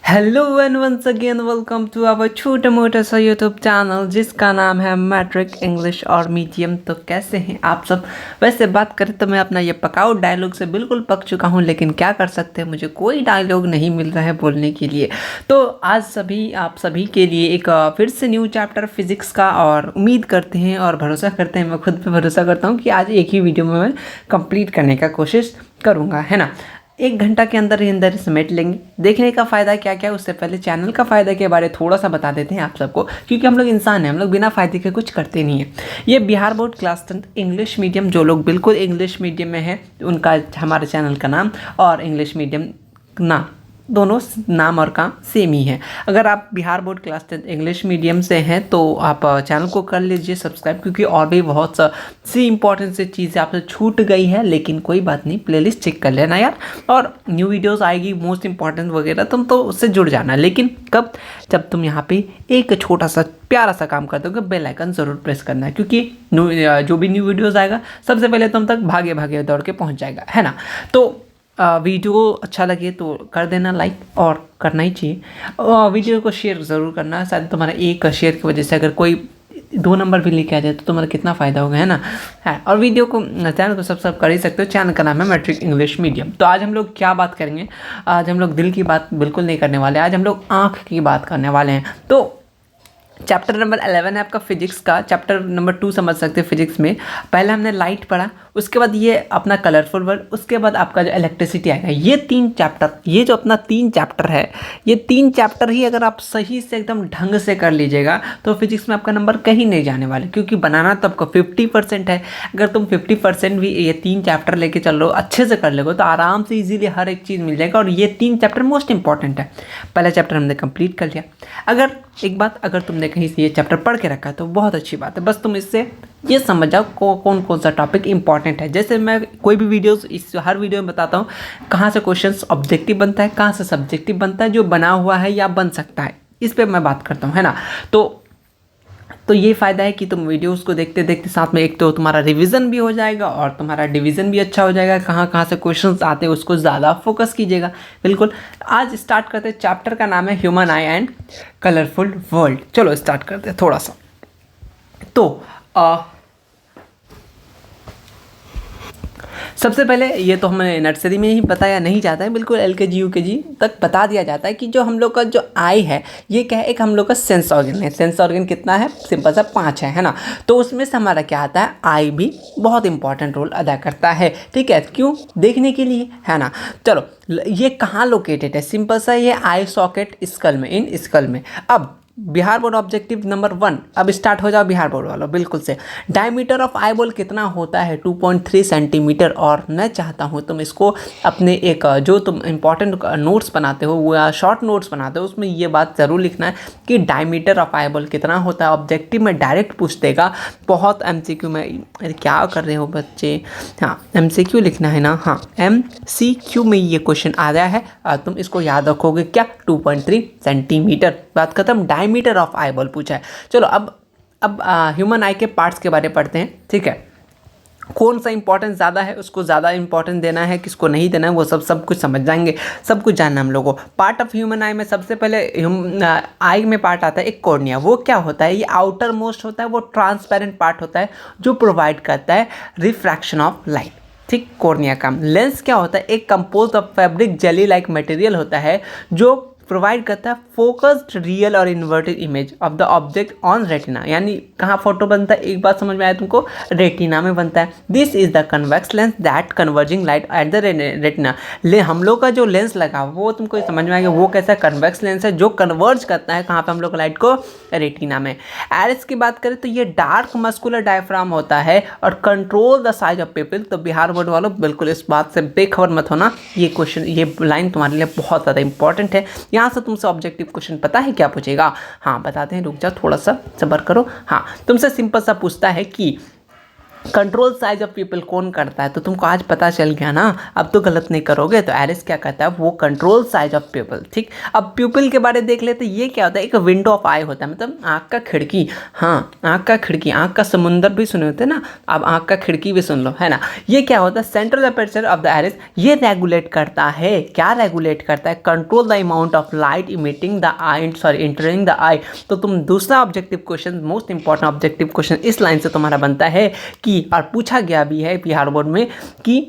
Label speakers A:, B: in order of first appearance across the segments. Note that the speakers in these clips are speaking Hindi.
A: Hello and once again welcome to our छोटा मोटा सा यूट्यूब चैनल जिसका नाम है मैट्रिक इंग्लिश और मीडियम। तो कैसे हैं आप सब। वैसे बात करें तो मैं अपना ये पकाऊ डायलॉग से बिल्कुल पक चुका हूँ, लेकिन क्या कर सकते हैं, मुझे कोई डायलॉग नहीं मिल रहा है बोलने के लिए। तो आज आप सभी के लिए एक फिर से न्यू चैप्टर फिजिक्स का, और उम्मीद करते हैं और भरोसा करते हैं, मैं खुद पे भरोसा करता हूँ कि आज एक ही वीडियो में मैं कंप्लीट करने का कोशिश करूँगा, है ना। 1 घंटा के अंदर ही अंदर समेट लेंगे। देखने का फ़ायदा क्या क्या, उससे पहले चैनल का फ़ायदा के बारे थोड़ा सा बता देते हैं आप सबको, क्योंकि हम लोग इंसान हैं, हम लोग बिना फ़ायदे के कुछ करते नहीं हैं। ये Bihar board class 10 English medium, जो लोग बिल्कुल इंग्लिश मीडियम में हैं उनका हमारे चैनल का नाम, और इंग्लिश मीडियम ना, दोनों नाम और काम सेम ही है। अगर आप Bihar board class 10 English medium से हैं तो आप चैनल को कर लीजिए सब्सक्राइब, क्योंकि और भी बहुत सी इंपॉर्टेंट सी चीज़ें आपसे छूट गई है, लेकिन कोई बात नहीं, प्लेलिस्ट चेक कर लेना यार। और न्यू वीडियोस आएगी मोस्ट इंपॉर्टेंट वगैरह, तुम तो उससे जुड़ जाना, लेकिन कब, जब तुम यहाँ पे एक छोटा सा प्यारा सा काम कर दोगे, बेल आइकन ज़रूर प्रेस करना है, क्योंकि जो भी न्यू वीडियोज़ आएगा सबसे पहले तुम तक भागे भागे दौड़ के पहुँच जाएगा, है ना। तो वीडियो अच्छा लगे तो कर देना लाइक, और करना ही चाहिए। वीडियो को शेयर ज़रूर करना, शायद तुम्हारा एक शेयर की वजह से अगर कोई 2 नंबर भी लेके आ जाए तो तुम्हारा कितना फ़ायदा होगा, है ना। है, और वीडियो को, चैनल को सब्सक्राइब कर ही सकते हो। चैनल का नाम है मैट्रिक इंग्लिश मीडियम। तो आज हम लोग क्या बात करेंगे, आज हम लोग दिल की बात बिल्कुल नहीं करने वाले, आज हम लोग आँख की बात करने वाले हैं। तो चैप्टर नंबर 11 है आपका फिजिक्स का। चैप्टर नंबर 2 समझ सकते हैं फिजिक्स में। पहले हमने लाइट पढ़ा, उसके बाद ये अपना कलरफुल वर्ड, उसके बाद आपका जो इलेक्ट्रिसिटी आएगा। ये 3 चैप्टर, ये जो अपना 3 चैप्टर है, ये 3 चैप्टर ही अगर आप सही से एकदम ढंग से कर लीजिएगा तो फिजिक्स में आपका नंबर कहीं नहीं जाने वाले, क्योंकि बनाना तो आपको 50% है। अगर तुम 50% भी ये 3 चैप्टर लेके चल लो, अच्छे से कर लोगे तो आराम से ईजिली हर एक चीज़ मिल जाएगा। और ये 3 चैप्टर मोस्ट इंपॉर्टेंट है। पहला चैप्टर हमने कंप्लीट कर लिया। अगर एक बात, अगर तुमने कहीं से ये चैप्टर पढ़ के रखा है तो बहुत अच्छी बात है, बस तुम इससे ये समझ जाओ कौन कौन सा टॉपिक इंपॉर्टेंट है। जैसे मैं कोई भी वीडियोस, इस हर वीडियो में बताता हूँ कहाँ से क्वेश्चंस ऑब्जेक्टिव बनता है, कहाँ से सब्जेक्टिव बनता है, जो बना हुआ है या बन सकता है, इस पे मैं बात करता हूँ, है ना। तो ये फ़ायदा है कि तुम वीडियोस को देखते देखते साथ में एक तो तुम्हारा रिवीजन भी हो जाएगा और तुम्हारा डिवीज़न भी अच्छा हो जाएगा। कहाँ कहाँ से क्वेश्चंस आते हैं उसको ज़्यादा फोकस कीजिएगा। बिल्कुल, आज स्टार्ट करते हैं। चैप्टर का नाम है human I and colourful world. चलो स्टार्ट करते हैं थोड़ा सा। तो सबसे पहले ये तो हमें नर्सरी में ही बताया नहीं जाता है, बिल्कुल LKG UKG तक बता दिया जाता है कि जो हम लोग का जो आई है ये क्या है, एक हम लोग का सेंस ऑर्गन है। सेंस ऑर्गन कितना है, सिंपल सा 5 है ना। तो उसमें से हमारा क्या आता है, आई भी बहुत इंपॉर्टेंट रोल अदा करता है, ठीक है। क्यों, देखने के लिए, है ना। चलो, ये कहाँ लोकेटेड है, सिंपल सा, ये आई सॉकेट स्कल में, इन स्कल में। अब बिहार बोर्ड ऑब्जेक्टिव नंबर 1, अब स्टार्ट हो जाओ बिहार बोर्ड वालों, बिल्कुल से। डायमीटर ऑफ आई बॉल कितना होता है, 2.3 सेंटीमीटर। और मैं चाहता हूँ तुम इसको अपने एक, जो तुम इंपॉर्टेंट नोट्स बनाते हो वो या शॉर्ट नोट्स बनाते हो, उसमें ये बात ज़रूर लिखना है कि डायमीटर ऑफ आई बॉल कितना होता है। ऑब्जेक्टिव में डायरेक्ट पूछ देगा, बहुत MCQ में। अरे क्या कर रहे हो बच्चे, हाँ MCQ लिखना है ना, हाँ MCQ में ये क्वेश्चन आ रहा है, तुम इसको याद रखोगे क्या, 2.3 सेंटीमीटर, बात खत्म। डायमीटर ऑफ आई बॉल पूछा है। चलो अब ह्यूमन आई के पार्ट्स के बारे में पढ़ते हैं, ठीक है। कौन सा इंपॉर्टेंस ज़्यादा है, उसको ज़्यादा इंपॉर्टेंस देना है, किसको नहीं देना है, वो सब कुछ समझ जाएंगे, सब कुछ जानना हम लोगों को। पार्ट ऑफ ह्यूमन आई में सबसे पहले आई में पार्ट आता है एक कॉर्निया। वो क्या होता है, ये आउटर मोस्ट होता है, वो ट्रांसपेरेंट पार्ट होता है जो प्रोवाइड करता है रिफ्रैक्शन ऑफ लाइट, ठीक। कॉर्निया का लेंस क्या होता है, एक compose of fabric jelly like material होता है जो प्रोवाइड करता है फोकस्ड रियल और inverted image of the object on retina. यानी कहाँ फोटो बनता है, एक बात समझ में आया तुमको, रेटिना में बनता है। This is the convex lens that converging light at the retina. हम लोग का जो लेंस लगा वो तुमको समझ में आएगा, वो कैसा कन्वेक्स लेंस है जो कन्वर्ज करता है कहाँ पे, हम लोग लाइट को, रेटिना में। आइरिस की बात करें तो ये डार्क मस्कुलर डायफ्राम होता है और control the size of people. तो बिहार बोर्ड वालों बिल्कुल इस बात से बेखबर मत होना, ये क्वेश्चन, ये लाइन तुम्हारे लिए बहुत ज़्यादा इंपॉर्टेंट है। यहाँ से तुमसे ऑब्जेक्टिव क्वेश्चन पता है क्या पूछेगा, हाँ बताते हैं, रुक जाओ थोड़ा सा सब्र करो। हाँ, तुमसे सिंपल सा पूछता है कि कंट्रोल साइज ऑफ पीपल कौन करता है, तो तुमको आज पता चल गया ना, अब तो गलत नहीं करोगे। तो एलिस क्या कहता है, वो कंट्रोल साइज ऑफ पीपल। ठीक, अब पीपल के बारे में देख लेते। ये क्या होता है, एक विंडो ऑफ आई होता है, मतलब आँख का खिड़की। हाँ, आँख का खिड़की, आँख का समुंदर भी सुने होते ना, अब आँख का खिड़की भी सुन लो, है ना। ये क्या होता है, centre of aperture of the iris, ये रेगुलेट करता है, क्या रेगुलेट करता है, control the amount of light emitting the eye, sorry entering the eye. तो तुम दूसरा objective question, most important objective question इस लाइन से तुम्हारा बनता है कि, और पूछा गया भी है बिहार बोर्ड में, कि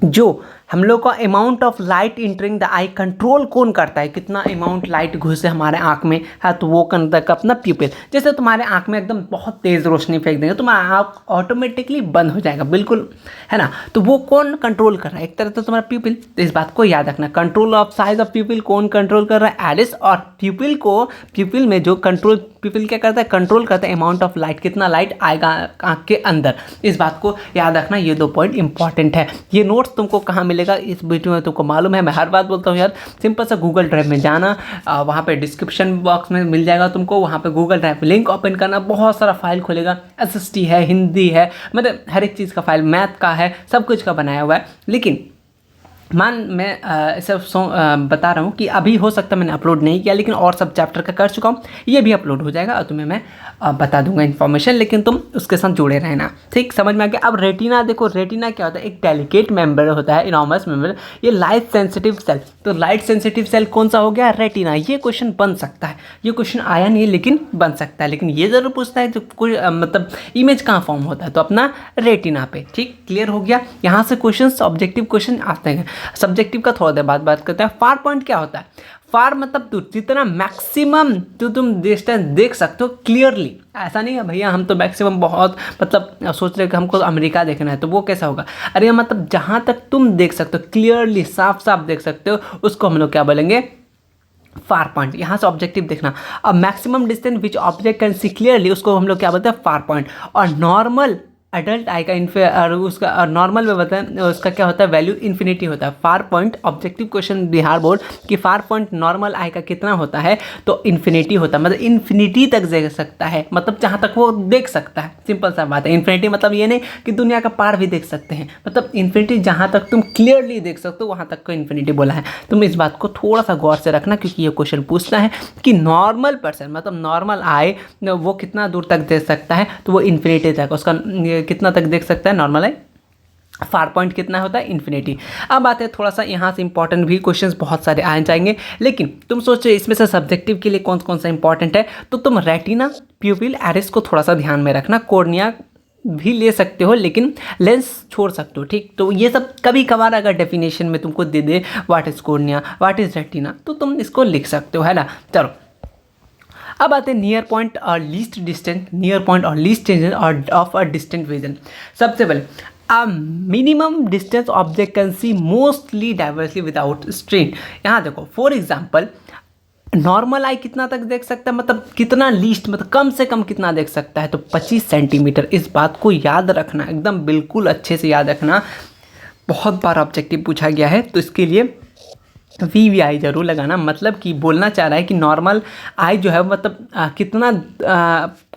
A: जो हम लोग का amount of light entering the eye control कौन करता है, कितना अमाउंट लाइट घुसे हमारे आंख में है, तो वो करता है अपना प्यूपिल। जैसे तुम्हारे आंख में एकदम बहुत तेज़ रोशनी फेंक देंगे, तुम्हारा आंख ऑटोमेटिकली बंद हो जाएगा, बिल्कुल, है ना। तो वो कौन कंट्रोल कर रहा है, एक तरह तो तुम्हारा प्यूपिल। तो इस बात को याद रखना, कंट्रोल ऑफ साइज ऑफ प्यूपिल कौन कंट्रोल कर रहा है, एलिस। और प्यूपिल को, प्यूपिल में जो कंट्रोल, प्यूपिल क्या करता है, कंट्रोल करता है अमाउंट ऑफ लाइट, कितना लाइट आएगा आंख के अंदर। इस बात को याद रखना, ये 2 पॉइंट इंपॉर्टेंट है। ये नोट्स तुमको कहाँ मिलेगा इस वीडियो में तुमको मालूम है, मैं हर बात बोलता हूँ यार। सिंपल सा गूगल ड्राइव में जाना, वहाँ पे डिस्क्रिप्शन बॉक्स में मिल जाएगा तुमको, वहाँ पे गूगल ड्राइव लिंक ओपन करना, बहुत सारा फाइल खुलेगा, SST है, हिंदी है, मतलब हर एक चीज़ का फाइल, मैथ का है, सब कुछ का बनाया हुआ है। लेकिन मैं ऐसे बता रहा हूँ कि अभी हो सकता है मैंने अपलोड नहीं किया, लेकिन और सब चैप्टर का कर चुका हूँ, ये भी अपलोड हो जाएगा और तुम्हें मैं बता दूंगा इन्फॉर्मेशन, लेकिन तुम उसके साथ जुड़े रहना। ठीक, समझ में आ गया। अब रेटिना देखो, रेटिना क्या होता है, एक डेलिकेट मेम्बर होता है, इनॉर्मस मेम्बर, ये लाइट सेंसिटिव सेल। तो लाइट सेंसिटिव सेल कौन सा हो गया, रेटिना। ये क्वेश्चन बन सकता है, ये क्वेश्चन आया नहीं लेकिन बन सकता है, लेकिन ये जरूर पूछता है तो कोई मतलब इमेज कहाँ फॉर्म होता है, तो अपना रेटिना पे। ठीक, क्लियर हो गया। यहाँ से क्वेश्चन ऑब्जेक्टिव क्वेश्चन आते हैं। सब्जेक्टिव का थोड़ा देर बाद बात करते हैं। फार पॉइंट क्या होता है, फार मतलब जितना मैक्सिमम जो तुम डिस्टेंस देख सकते हो क्लियरली। ऐसा नहीं है भैया हम तो मैक्सिमम बहुत मतलब सोच रहे कि हमको अमेरिका देखना है, तो वो कैसा होगा, अरे मतलब जहाँ तक तुम देख सकते हो क्लियरली, साफ साफ देख सकते हो, उसको हम लोग क्या बोलेंगे, फार पॉइंट। यहाँ से ऑब्जेक्टिव देखना। अब maximum distance which object can see clearly, उसको हम लोग क्या बोलते हैं, फार पॉइंट। और नॉर्मल अडल्ट आई का और उसका नॉर्मल में बताएं, उसका क्या होता है, वैल्यू इन्फिनिटी होता है। Far point objective question Bihar board कि फार पॉइंट नॉर्मल आई का कितना होता है, तो इन्फिनिटी होता है, मतलब इन्फिनिटी तक देख सकता है, मतलब जहाँ तक वो देख सकता है। सिंपल सा बात है। इन्फिनिटी मतलब ये नहीं कि दुनिया का पार भी देख सकते हैं, मतलब इन्फिनिटी जहाँ तक तुम क्लियरली देख सकते हो वहाँ तक को इन्फिनिटी बोला है। तुम इस बात को थोड़ा सा गौर से रखना, क्योंकि ये क्वेश्चन पूछता है कि नॉर्मल पर्सन मतलब नॉर्मल आई वो कितना दूर तक देख सकता है, तो वो इन्फिनिटी तक, उसका कितना तक देख सकता है नॉर्मल है। फार पॉइंट कितना होता है, इन्फिनिटी। अब आते हैं थोड़ा सा यहाँ से इंपॉर्टेंट भी क्वेश्चंस बहुत सारे आए जाएंगे, लेकिन तुम सोचो इसमें से सब्जेक्टिव के लिए कौन कौन सा इंपॉर्टेंट है, तो तुम रेटिना, प्यूपिल, एरिस को थोड़ा सा ध्यान में रखना। कॉर्निया भी ले सकते हो लेकिन लेंस छोड़ सकते हो। ठीक, तो ये सब कभी कभार अगर डेफिनेशन में तुमको दे दे what is cornea, what is retina, तो तुम इसको लिख सकते हो, है ना। चलो अब आते हैं नियर पॉइंट और लीस्ट डिस्टेंस, नियर पॉइंट और least distance of a distant vision. सबसे पहले minimum distance object can see mostly diversely without strain. यहाँ देखो फॉर एग्जाम्पल नॉर्मल आई कितना तक देख सकता है, मतलब कितना लीस्ट, मतलब कम से कम कितना देख सकता है, तो 25 सेंटीमीटर। इस बात को याद रखना, एकदम बिल्कुल अच्छे से याद रखना, बहुत बार ऑब्जेक्टिव पूछा गया है, तो इसके लिए VVI जरूर लगाना। मतलब कि बोलना चाह रहा है कि नॉर्मल आई जो है मतलब कितना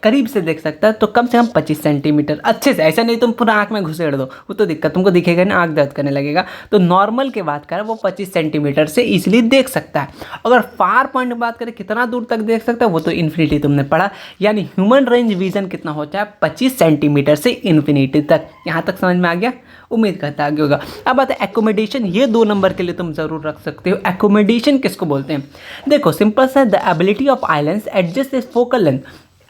A: करीब से देख सकता है, तो कम से कम 25 सेंटीमीटर अच्छे से। ऐसा नहीं तुम पूरा आँख में घुसेड़ दो, वो तो दिक्कत, तुमको दिखेगा ना, आँख दर्द करने लगेगा। तो नॉर्मल की बात करें वो 25 सेंटीमीटर से इजीली देख सकता है। अगर फार पॉइंट की बात करें कितना दूर तक देख सकता है, वो तो इन्फिनिटी तुमने पढ़ा, यानी ह्यूमन रेंज विजन कितना होता है, 25 सेंटीमीटर से इन्फिनिटी तक। यहाँ तक समझ में आ गया, उम्मीद करता आगे होगा। अब बात है एकोमोडेशन, ये 2 नंबर के लिए तुम जरूर रख सकते हो। एकोमोडेशन किसको बोलते हैं, देखो सिंपल सा, the ability of islands adjust is focal length.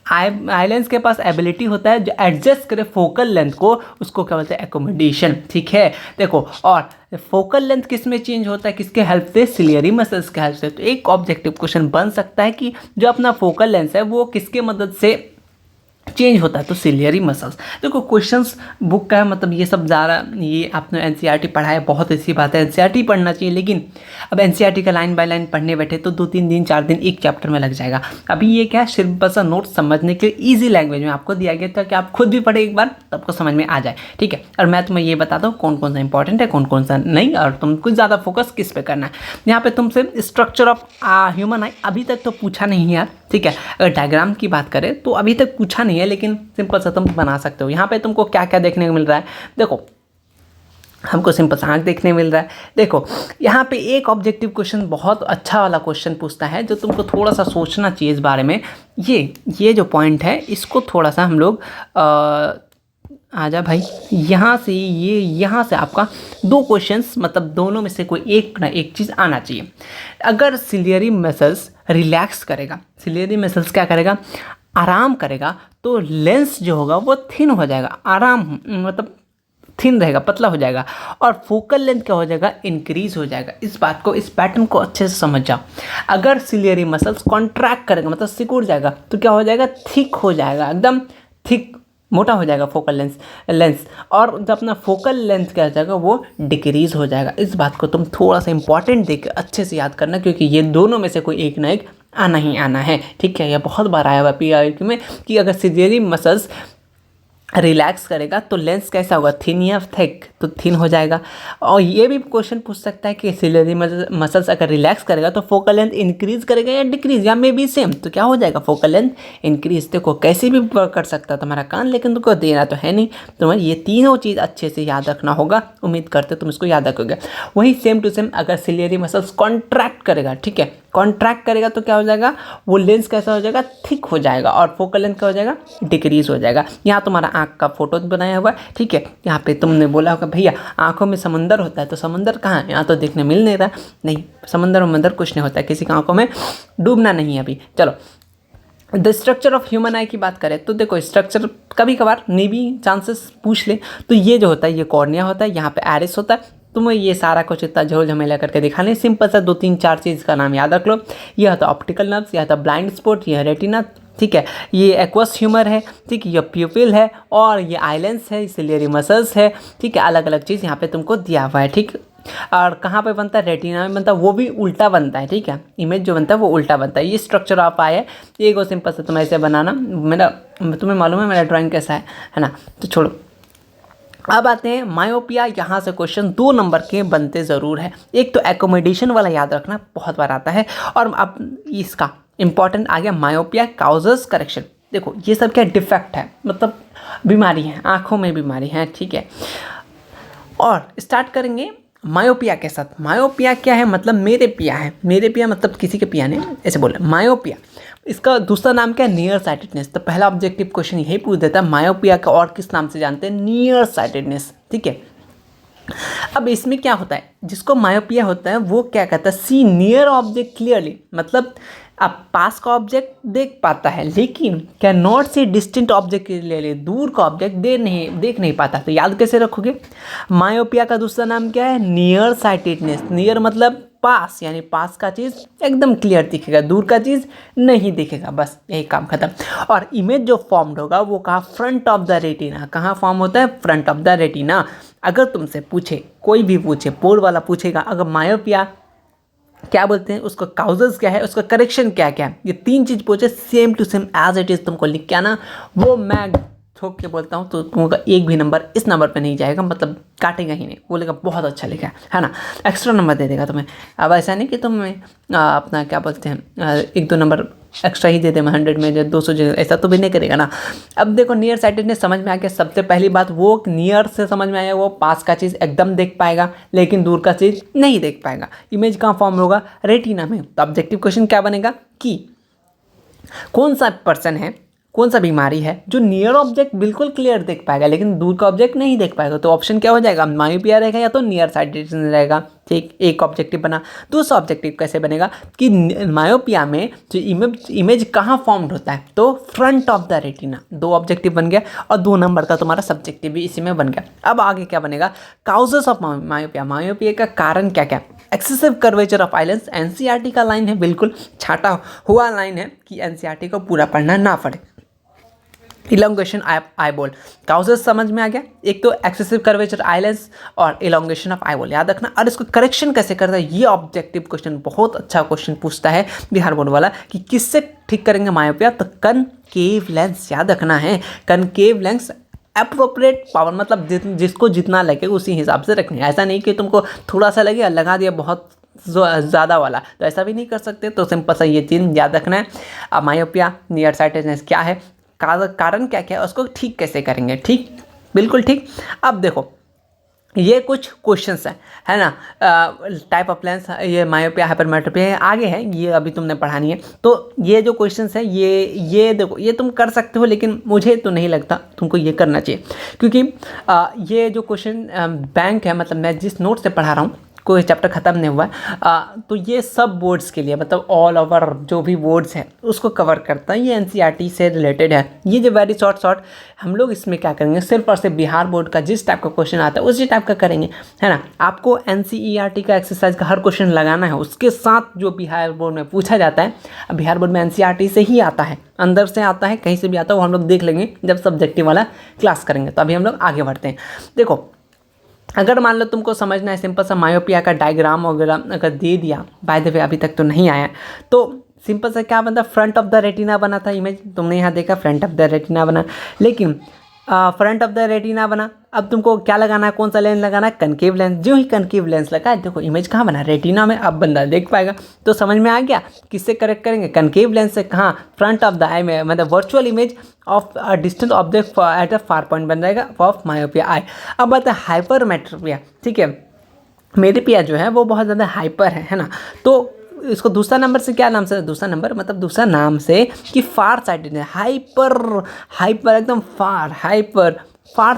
A: Islands के पास एबिलिटी होता है जो एडजस्ट करे फोकल लेंथ को, उसको क्या बोलते हैं, एकोमोडेशन। ठीक है, देखो और फोकल लेंथ किस में चेंज होता है, किसके हेल्प से, सिलियरी मसल्स के हेल्प से। तो एक ऑब्जेक्टिव क्वेश्चन बन सकता है कि जो अपना फोकल लेंथ है वो किसके मदद से चेंज होता है, तो सिलियरी मसल्स। देखो क्वेश्चंस बुक का है, मतलब ये सब ज़्यादा ये आपने NCERT पढ़ा है, बहुत ऐसी बात है, NCERT पढ़ना चाहिए, लेकिन अब NCERT का लाइन बाय लाइन पढ़ने बैठे तो 2-3 दिन 4 दिन एक चैप्टर में लग जाएगा। अभी ये क्या है, सिर्फ बस नोट समझने के लिए ईजी लैंग्वेज में आपको दिया गया था कि आप खुद भी पढ़े एक बार, तब आपको समझ में आ जाए। ठीक है, और मैं तुम्हें ये बताता हूँ कौन कौन सा इंपॉर्टेंट है, कौन कौन सा नहीं, और तुमको ज़्यादा फोकस किस पे करना है। यहाँ पे तुमसे स्ट्रक्चर ऑफ ह्यूमन आई अभी तक तो पूछा नहीं यार, ठीक है। अगर डायग्राम की बात करें तो अभी तक पूछा नहीं है, लेकिन सिंपल सा तुम बना सकते हो। यहाँ पे तुमको क्या क्या देखने को मिल रहा है, देखो हमको सिंपल सा आँख देखने मिल रहा है। देखो यहाँ पे एक ऑब्जेक्टिव क्वेश्चन बहुत अच्छा वाला क्वेश्चन पूछता है, जो तुमको थोड़ा सा सोचना चाहिए इस बारे में। ये जो पॉइंट है इसको थोड़ा सा हम लोग आजा भाई, यहाँ से ये यहाँ से आपका दो क्वेश्चंस, मतलब दोनों में से कोई एक ना एक चीज़ आना चाहिए। अगर सिलियरी मसल्स रिलैक्स करेगा, सिलियरी मसल्स क्या करेगा, आराम करेगा, तो लेंस जो होगा वो थिन हो जाएगा, आराम मतलब थिन रहेगा, पतला हो जाएगा, और फोकल लेंथ क्या हो जाएगा, इंक्रीज हो जाएगा। इस बात को, इस पैटर्न को अच्छे से समझ जाओ। अगर सिलियरी मसल्स कॉन्ट्रैक्ट करेगा, मतलब सिकुड़ जाएगा, तो क्या हो जाएगा, थिक हो जाएगा, एकदम थिक, मोटा हो जाएगा फोकल लेंस और जब अपना फोकल लेंथ क्या हो जाएगा, वो डिक्रीज हो जाएगा। इस बात को तुम थोड़ा सा इंपॉर्टेंट देकर अच्छे से याद करना, क्योंकि ये दोनों में से कोई एक ना एक आना ही आना है, ठीक है। यह बहुत बार आया हुआ PIQ में कि अगर सिलियरी मसल्स रिलैक्स करेगा तो लेंस कैसा होगा, थिन या थिक, तो थिन हो जाएगा। और ये भी क्वेश्चन पूछ सकता है कि सिलियरी मसल्स अगर रिलैक्स करेगा तो फोकल लेंथ इंक्रीज करेगा या डिक्रीज, या मे बी सेम, तो क्या हो जाएगा, फोकल लेंथ इंक्रीज। देखो कैसे भी वर्क कर सकता है तुम्हारा कान, लेकिन तुमको देना तो है नहीं। तुम्हें ये तीनों चीज़ अच्छे से याद रखना होगा, उम्मीद करते तुम इसको याद रखोगे। वही सेम टू सेम अगर सिलियरी मसल्स कॉन्ट्रैक्ट करेगा, ठीक है, कॉन्ट्रैक्ट करेगा तो क्या हो जाएगा, वो लेंस कैसा हो जाएगा, थिक हो जाएगा, और फोकल लेंथ क्या हो जाएगा, डिक्रीज हो जाएगा। यहाँ तुम्हारा आँख का फोटो बनाया हुआ है, ठीक है। यहाँ पे तुमने बोला होगा भैया आँखों में समंदर होता है, तो समंदर कहाँ है, यहाँ तो देखने मिल नहीं रहा। नहीं, समंदर वमंदर कुछ नहीं होता है, किसी की आँखों में डूबना नहीं है अभी। चलो, द स्ट्रक्चर ऑफ ह्यूमन आई की बात करें तो देखो स्ट्रक्चर कभी कभार नहीं भी चांसेस पूछ ले, तो ये जो होता है, ये कॉर्निया होता है, यहाँ पे एरिस होता है। तुम्हें ये सारा कुछ इतना झोल झमेला करके दिखाने, सिंपल सा 2-3-4 चीज़ का नाम याद रख लो। यह होता ऑप्टिकल नर्व्स, यह होता ब्लाइंड स्पॉट, यह रेटिना, ठीक है, ये एक्वस ह्यूमर है, ठीक है, ये प्यूपिल है, और ये आइलेंस है, सिलियरी मसल्स है, ठीक है। अलग अलग चीज़ यहाँ पे तुमको दिया हुआ है, ठीक। और कहाँ पे बनता है, रेटिना में बनता है, वो भी उल्टा बनता है, ठीक है। इमेज जो बनता है वो उल्टा बनता है। ये स्ट्रक्चर आप आए, ये को सिंपल से तुम ऐसे बनाना, मेरा तुम्हें मालूम है मेरा ड्राइंग कैसा है ना, तो छोड़ो। अब आते हैं मायोपिया। यहाँ से क्वेश्चन 2 नंबर के बनते ज़रूर है। एक तो एकोमोडेशन वाला याद रखना, बहुत बार आता है, और अब इसका इंपॉर्टेंट आ गया मायोपिया काउजेस करेक्शन। देखो ये सब क्या डिफेक्ट है, मतलब बीमारी है, आँखों में बीमारी है, ठीक है। और स्टार्ट करेंगे मायोपिया के साथ। मायोपिया क्या है, मतलब मेरे पिया है, मेरे पिया मतलब किसी के पिया नहीं, ऐसे बोले मायोपिया। इसका दूसरा नाम क्या है, नियर साइटेडनेस। तो पहला ऑब्जेक्टिव क्वेश्चन यही पूछ देता है, मायोपिया का और किस नाम से जानते हैं, नियर साइटेडनेस, ठीक है। अब इसमें क्या होता है, जिसको मायोपिया होता है वो क्या कहता है, सी नियर ऑब्जेक्ट क्लियरली, मतलब अब पास का ऑब्जेक्ट देख पाता है, लेकिन can not see distant object clearly, दूर का ऑब्जेक्ट देख नहीं पाता। तो याद कैसे रखोगे, मायोपिया का दूसरा नाम क्या है, नियर साइटेडनेस। नियर मतलब पास, यानी पास का चीज़ एकदम क्लियर दिखेगा, दूर का चीज़ नहीं दिखेगा, बस यही काम खत्म। और इमेज जो फॉर्म्ड होगा वो कहाँ, फ्रंट ऑफ द रेटिना। कहाँ फॉर्म होता है, फ्रंट ऑफ द रेटिना। अगर तुमसे पूछे, कोई भी पूछे, पोर वाला पूछेगा, अगर मायोपिया क्या बोलते हैं, उसका काउजेस क्या है, उसका करेक्शन क्या क्या है, ये 3 चीज़ पूछे, same to same as it is तुमको लिख के आना। वो मैं ठोक के बोलता हूँ तो तुमका एक भी नंबर इस नंबर पे नहीं जाएगा, मतलब काटेगा ही नहीं, बोलेगा बहुत अच्छा लिखा है ना, एक्स्ट्रा नंबर दे देगा तुम्हें। अब ऐसा नहीं कि तुम्हें अपना क्या बोलते हैं 1-2 नंबर एक्स्ट्रा ही दे दे, 100 में 200, ऐसा तो भी नहीं करेगा ना। अब देखो नियर साइटेडनेस समझ में आ गया। सबसे पहली बात, वो नियर से समझ में आया, वो पास का चीज़ एकदम देख पाएगा, लेकिन दूर का चीज़ नहीं देख पाएगा। इमेज कहाँ फॉर्म होगा, रेटिना में। तो ऑब्जेक्टिव क्वेश्चन क्या बनेगा कि कौन सा पर्सन है, कौन सा बीमारी है जो नियर ऑब्जेक्ट बिल्कुल क्लियर देख पाएगा लेकिन दूर का ऑब्जेक्ट नहीं देख पाएगा। तो ऑप्शन क्या हो जाएगा, मायोपिया रहेगा या तो नियर साइटेडनेस रहेगा, ठीक। एक ऑब्जेक्टिव बना। दूसरा ऑब्जेक्टिव कैसे बनेगा कि मायोपिया में जो इमेज कहाँ फॉर्म्ड होता है, तो front of the retina. 2 objective बन गया, और 2 नंबर का तुम्हारा सब्जेक्टिव भी इसी में बन गया। अब आगे क्या बनेगा, काउजेस ऑफ मायोपिया। मायोपिया का कारण क्या क्या, एक्सेसिव कर्वेचर ऑफ आइलेंस। एनसीईआरटी का लाइन है, बिल्कुल छाटा हुआ लाइन है कि एनसीईआरटी को पूरा पढ़ना ना पड़े। इलोंगेशन आई बॉल, काउजेस समझ में आ गया। एक तो एक्सेसिव कर्वेचर आइलेंस और इलोंगेशन ऑफ आई बॉल याद रखना। और इसको करेक्शन कैसे करता है, ये ऑब्जेक्टिव क्वेश्चन बहुत अच्छा क्वेश्चन पूछता है बिहार बोर्ड वाला, कि किससे ठीक करेंगे मायोपिया, तो कनकेव लेंस याद रखना है। कनकेव लेंस अप्रोप्रिएट पावर, मतलब जिसको जितना लगे उसी हिसाब से रखनी है। ऐसा नहीं कि तुमको थोड़ा सा लगे और लगा दिया बहुत ज़्यादा वाला, तो ऐसा भी नहीं कर सकते। तो सिंपल सा ये चीज़ याद रखना है। अब मायोपिया नियर साइटेडनेस क्या है, कारण क्या क्या है, उसको ठीक कैसे करेंगे। ठीक, बिल्कुल ठीक। अब देखो ये कुछ क्वेश्चंस हैं, है ना। टाइप ऑफ लेंस, ये मायोपिया हाइपरमेट्रोपिया आगे है, ये अभी तुमने पढ़ानी है। तो ये जो क्वेश्चंस है ये देखो, ये तुम कर सकते हो, लेकिन मुझे तो नहीं लगता तुमको ये करना चाहिए, क्योंकि ये जो क्वेश्चन बैंक है, मतलब मैं जिस नोट से पढ़ा रहा हूँ, कोई चैप्टर ख़त्म नहीं हुआ है, तो ये सब बोर्ड्स के लिए, मतलब ऑल ओवर जो भी बोर्ड्स हैं उसको कवर करता है। ये एनसीईआरटी से रिलेटेड है। ये जो वेरी शॉर्ट हम लोग इसमें क्या करेंगे, सिर्फ और सिर्फ बिहार बोर्ड का जिस टाइप का क्वेश्चन आता है उसी टाइप का करेंगे, है ना। आपको एनसीईआरटी का एक्सरसाइज का हर क्वेश्चन लगाना है, उसके साथ जो बिहार बोर्ड में पूछा जाता है। अब बिहार बोर्ड में एनसीईआरटी से ही आता है, अंदर से आता है, कहीं से भी आता है, वो हम लोग देख लेंगे जब सब्जेक्टिव वाला क्लास करेंगे। तो अभी हम लोग आगे बढ़ते हैं। देखो, अगर मान लो तुमको समझना है सिंपल सा मायोपिया का डायग्राम वगैरह अगर दे दिया, बाय द वे अभी तक तो नहीं आया, तो सिंपल सा क्या बनता, फ्रंट ऑफ द रेटिना बना था इमेज, तुमने यहाँ देखा फ्रंट ऑफ द रेटिना बना, लेकिन फ्रंट ऑफ द रेटिना बना। अब तुमको क्या लगाना है, कौन सा लेंस लगाना है, कनकेव लेंस। जो ही कनकेव लेंस लगा है, देखो इमेज कहाँ बना, रेटिना में। अब बंदा देख पाएगा। तो समझ में आ गया किससे करेक्ट करेंगे, कनकेव लेंस से। कहाँ, फ्रंट ऑफ द आई में, मतलब virtual image of a distant object at a far point बन जाएगा ऑफ मायोपिया आई। अब बात है हाइपरमेट्रोपिया, ठीक है। मेरोपिया जो है वो बहुत ज़्यादा हाइपर है ना। तो इसको दूसरा नंबर से क्या नाम से, दूसरा नंबर मतलब दूसरा नाम से कि फार साइटेडनेस, हाइपर एकदम फार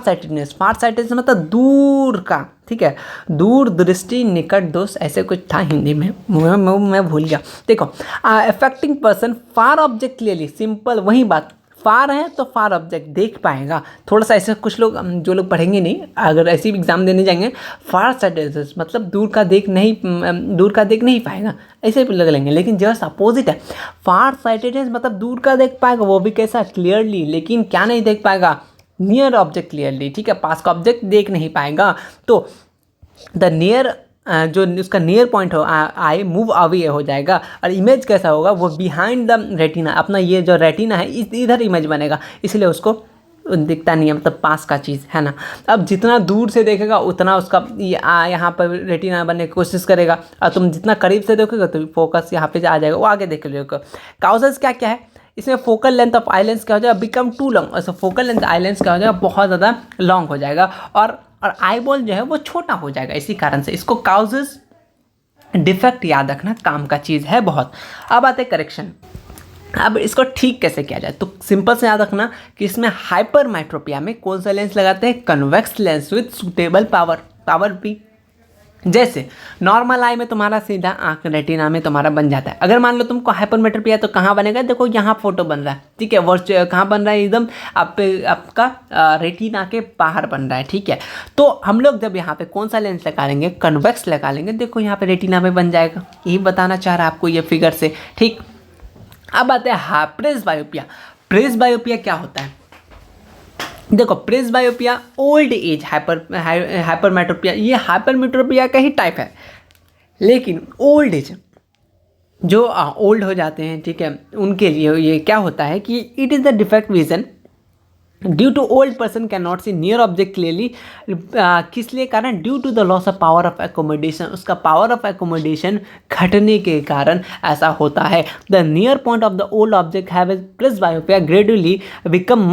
A: साइटेडनेस। फार साइटेडनेस मतलब दूर का, ठीक है, दूर दृष्टि, निकट दोष, ऐसे कुछ था हिंदी में, मैं भूल गया। देखो, अफेक्टिंग पर्सन फार ऑब्जेक्ट क्लियरली, सिंपल वही बात, फार है तो फार ऑब्जेक्ट देख पाएगा। थोड़ा सा ऐसे कुछ लोग जो लोग पढ़ेंगे नहीं, अगर ऐसे भी एग्जाम देने जाएंगे, फार साइटेडनेस मतलब दूर का देख नहीं पाएगा, ऐसे भी लग लेंगे। लेकिन जस्ट अपोजिट है, फार साइटेडनेस मतलब दूर का देख पाएगा, वो भी कैसा, क्लियरली। लेकिन क्या नहीं देख पाएगा, नियर ऑब्जेक्ट क्लियरली, ठीक है, पास का ऑब्जेक्ट देख नहीं पाएगा। तो द नियर जो उसका नियर पॉइंट हो आई मूव अवे हो जाएगा। और इमेज कैसा होगा, वो बिहाइंड द रेटिना, अपना ये जो रेटिना है इधर इमेज बनेगा, इसलिए उसको दिखता नहीं है, मतलब पास का चीज़, है ना। अब जितना दूर से देखेगा उतना उसका यहाँ पर रेटिना बनने की कोशिश करेगा, और तुम जितना करीब से देखोगे तो फोकस यहाँ पे आ जाएगा, वो आगे देख लो। काउजेस क्या क्या है इसमें, focal length of eye lens क्या हो जाएगा, बिकम टू लॉन्ग। ऐसा फोकल लेंथ आई लेंस क्या हो जाएगा, बहुत ज़्यादा लॉन्ग हो जाएगा, और आई बॉल जो है वो छोटा हो जाएगा। इसी कारण से इसको काउजेस डिफेक्ट याद रखना काम का चीज़ है बहुत। अब आते हैं करेक्शन। अब इसको ठीक कैसे किया जाए, तो सिंपल से याद रखना कि इसमें हाइपरमेट्रोपिया में कौन सा लेंस लगाते हैं, convex lens with suitable power भी। जैसे नॉर्मल आई में तुम्हारा सीधा आंख रेटिना में तुम्हारा बन जाता है। अगर मान लो तुमको हाइपरमेट्रोपिया तो कहाँ बनेगा, देखो यहाँ फोटो बन रहा है, ठीक है, वर्चुअल कहाँ बन रहा है, एकदम आपका रेटिना के बाहर बन रहा है, ठीक है। तो हम लोग जब यहाँ पे कौन सा लेंस लगा लेंगे, कन्वेक्स लगा लेंगे, देखो यहाँ पे रेटिना में बन जाएगा। यही बताना चाह रहा है आपको ये फिगर से, ठीक। अब आते हैं प्रेसबायोपिया। प्रेसबायोपिया क्या होता है, देखो प्रेसबायोपिया ओल्ड एज हाइपरमेट्रोपिया, ये हाइपरमेट्रोपिया का ही टाइप है, लेकिन ओल्ड एज जो ओल्ड हो जाते हैं, ठीक है, उनके लिए ये क्या होता है कि it is the defect vision due to old person can not see near object clearly. किस लिए कारण, due to the loss of power of accommodation, उसका पावर ऑफ एकोमोडेशन घटने के कारण ऐसा होता है। The near point of the old object have presbyopia gradually become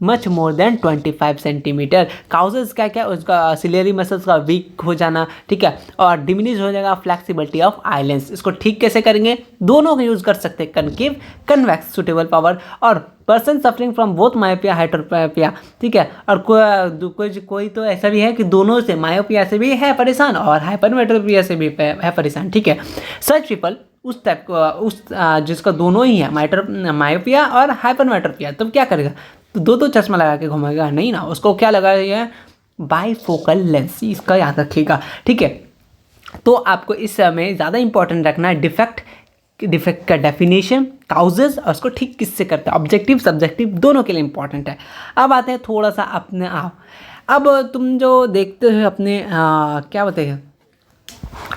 A: much more than 25 centimetre. Causes क्या क्या, उसका सिलेरी मसल्स का वीक हो जाना, ठीक है, और डिमिनिश हो जाएगा फ्लेक्सिबिलिटी ऑफ आई लेंस। इसको ठीक कैसे करेंगे, दोनों का यूज़ कर सकते हैं, कनकेव कन्वेक्स सुटेबल पावर, और person suffering from both myopia hypermetropia, ठीक है। और कोई तो ऐसा भी है कि दोनों से, मायोपिया से भी है परेशान और हाइपरमेट्रोपिया से भी है परेशान, ठीक है। सच पीपल उस टाइप को जिसका दोनों ही है, मायोपिया और हाइपरमेट्रोपिया, तब क्या करेगा, तो दो चश्मा लगा के घूमेगा नहीं ना, उसको क्या लगाएगा, बाईफोकल लेंस, इसका याद रखिएगा, ठीक है। तो आपको इस समय ज़्यादा इंपॉर्टेंट रखना है डिफेक्ट का डेफिनेशन, काउजेस, और उसको ठीक किससे करते हैं, ऑब्जेक्टिव सब्जेक्टिव दोनों के लिए इंपॉर्टेंट है। अब आते हैं थोड़ा सा अपने आप, अब तुम जो देखते हो अपने क्या बताइए,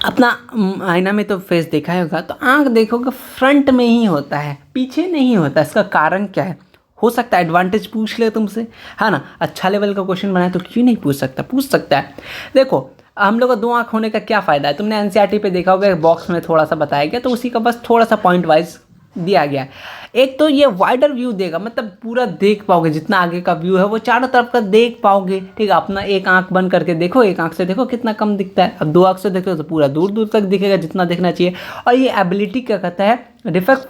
A: अपना आईना में तो फेस देखा ही होगा, तो आँख देखोगे फ्रंट में ही होता है, पीछे नहीं होता। इसका कारण क्या है, हो सकता है एडवांटेज पूछ ले तुमसे, है ना, अच्छा लेवल का क्वेश्चन बनाए तो क्यों नहीं पूछ सकता है। देखो हम लोग का दो आँख होने का क्या फ़ायदा है? तुमने एनसीईआरटी पे देखा होगा, बॉक्स में थोड़ा सा बताया गया, तो उसी का बस थोड़ा सा पॉइंट वाइज दिया गया है। एक तो ये वाइडर व्यू देगा, मतलब पूरा देख पाओगे, जितना आगे का व्यू है वो चारों तरफ का देख पाओगे। ठीक है, अपना एक आंख बंद करके देखो, एक आंख से देखो कितना कम दिखता है, अब दो आंख से देखो तो पूरा दूर दूर तक दिखेगा जितना दिखना चाहिए। और ये एबिलिटी क्या कहता है? रिफ्लेक्ट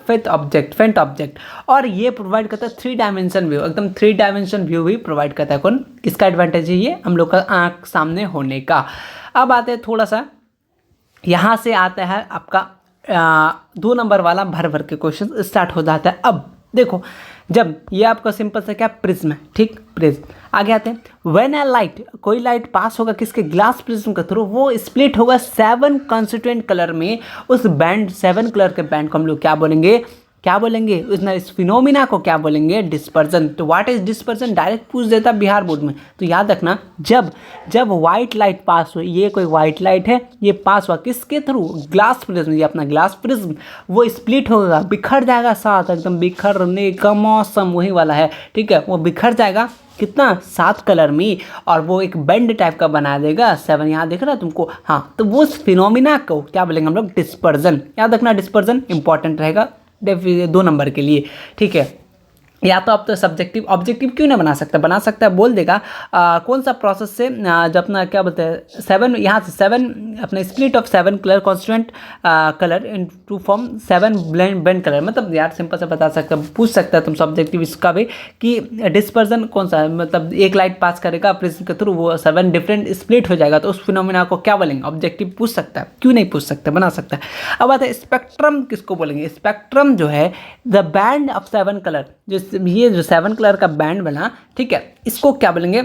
A: फेंट ऑब्जेक्ट, और ये प्रोवाइड करता है 3 डायमेंशन व्यू, एकदम 3 डायमेंशन व्यू भी प्रोवाइड करता है। कौन, किसका एडवांटेज है? ये हम लोग का आंख सामने होने का। अब आते हैं थोड़ा सा, यहाँ से आता है आपका 2 नंबर वाला भर भर के क्वेश्चन स्टार्ट हो जाता है। अब देखो, जब ये आपका सिंपल सा क्या, प्रिज्म है, ठीक, प्रिज्म। आगे आते हैं, व्हेन अ लाइट, कोई लाइट पास होगा किसके, ग्लास प्रिज्म के थ्रू, वो स्प्लिट होगा 7 कॉन्स्टिट्यूएंट कलर में। उस बैंड 7 कलर के बैंड को हम लोग क्या बोलेंगे, क्या बोलेंगे? इस फिनोमिना को क्या बोलेंगे? डिस्पर्जन। तो व्हाट इज डिस्पर्जन, डायरेक्ट पूछ देता बिहार बोर्ड में। तो याद रखना, जब व्हाइट लाइट पास हुई, ये कोई व्हाइट लाइट है, ये पास हुआ किसके थ्रू, ग्लास प्रिज्म, ये अपना ग्लास प्रिज्म, वो स्प्लिट होगा, बिखर जाएगा साथ, एकदम बिखरने का मौसम वही वाला है। ठीक है, वो बिखर जाएगा कितना, 7 कलर में, और वो एक बेंड टाइप का बना देगा 7, यहाँ दिख रहा है तुमको, हाँ। तो वो फिनोमिना को क्या बोलेंगे हम लोग, डिस्पर्जन। याद रखना, डिस्पर्जन इंपॉर्टेंट रहेगा 2 नंबर के लिए। ठीक है, या तो आप तो सब्जेक्टिव ऑब्जेक्टिव क्यों नहीं बना सकता, बना सकता है, बोल देगा कौन सा प्रोसेस से जब अपना क्या बोलते हैं 7, यहाँ से 7 अपने split of 7 colour constituent colour in to form 7 blend colour. मतलब यार सिंपल से बता सकता, पूछ सकता है तुम सब्जेक्टिव इसका भी, कि डिस्पर्जन कौन सा है, मतलब एक लाइट पास करेगा प्रिज्म के थ्रू, वो 7 डिफरेंट स्प्लिट हो जाएगा, तो उस फिनोमिना को क्या बोलेंगे, ऑब्जेक्टिव पूछ सकता है, क्यों नहीं पूछ सकता, बना सकता है। अब बात है स्पेक्ट्रम किसको बोलेंगे, स्पेक्ट्रम जो है द बैंड ऑफ 7 कलर, ये जो 7 कलर का बैंड बना, ठीक है, इसको क्या बोलेंगे,